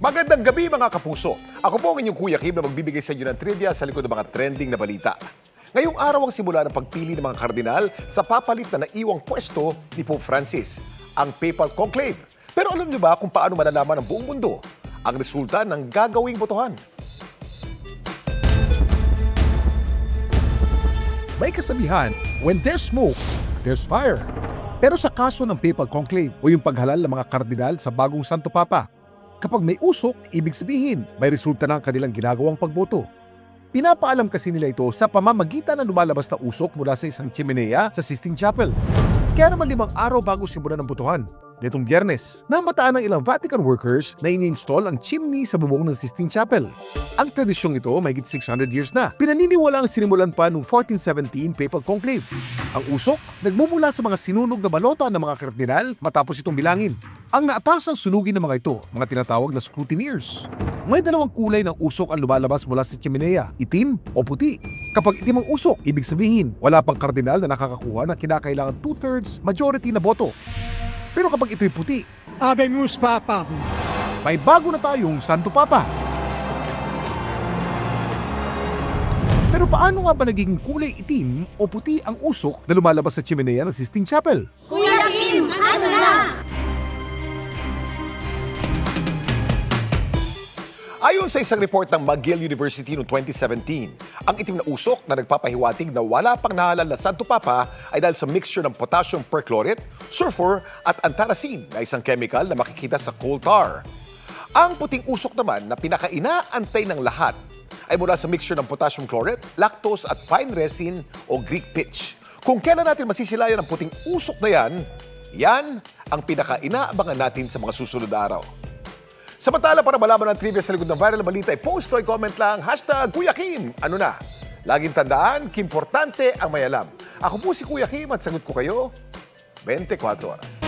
Magandang gabi mga kapuso. Ako po ang inyong Kuya Kim na magbibigay sa inyo ng trivia sa likod ng mga trending na balita. Ngayong araw ang simula ng pagpili ng mga kardinal sa papalit na naiwang pwesto ni Pope Francis, ang Papal Conclave. Pero alam niyo ba kung paano malalaman ng buong mundo ang resulta ng gagawing botohan? May kasabihan, when there's smoke, there's fire. Pero sa kaso ng Papal Conclave o yung paghalal ng mga kardinal sa bagong Santo Papa, kapag may usok, ibig sabihin may resulta na ang kanilang ginagawang pagboto. Pinapaalam kasi nila ito sa pamamagitan ng lumalabas na usok mula sa isang chimenea sa Sistine Chapel. Kaya naman 5 araw bago simulan ng botohan, nitong Biyernes, namataan ng ilang Vatican workers na ini-install ang chimney sa bubong ng Sistine Chapel. Ang tradisyong ito mahigit 600 years na. Pinaniniwala ang sinimulan pa noong 1417 Papal Conclave. Ang usok, nagmumula sa mga sinunog na balota ng mga kardinal matapos itong bilangin. Ang naatasang sunugin ng mga ito, mga tinatawag na scrutineers. May 2 kulay ng usok ang lumalabas mula sa chimenea, itim o puti. Kapag itim ang usok, ibig sabihin, wala pang kardinal na nakakakuha ng kinakailangan 2/3 majority na boto. Pero kapag ito'y puti, Habemus Papa. may bago na tayong Santo Papa. Pero paano nga ba nagiging kulay itim o puti ang usok na lumalabas sa chimenea ng Sistine Chapel? Kuya Kim, ano na? Ayon sa isang report ng McGill University noong 2017, ang itim na usok na nagpapahiwatig na wala pang nahalal na Santo Papa ay dahil sa mixture ng potassium perchlorate, sulfur at anthracene na isang chemical na makikita sa coal tar. Ang puting usok naman na pinakainaantay ng lahat ay mula sa mixture ng potassium chlorate, lactose at pine resin o Greek pitch. Kung kailan natin masisilayan ang puting usok na yan ang pinakainaabangan natin sa mga susunod na araw. Samantala, para malaman ang trivia sa likod ng viral na balita, post o comment lang, #Kuya Kim. Ano na? Laging tandaan, importante ang may alam. Ako po si Kuya Kim at sagot ko kayo 24 oras.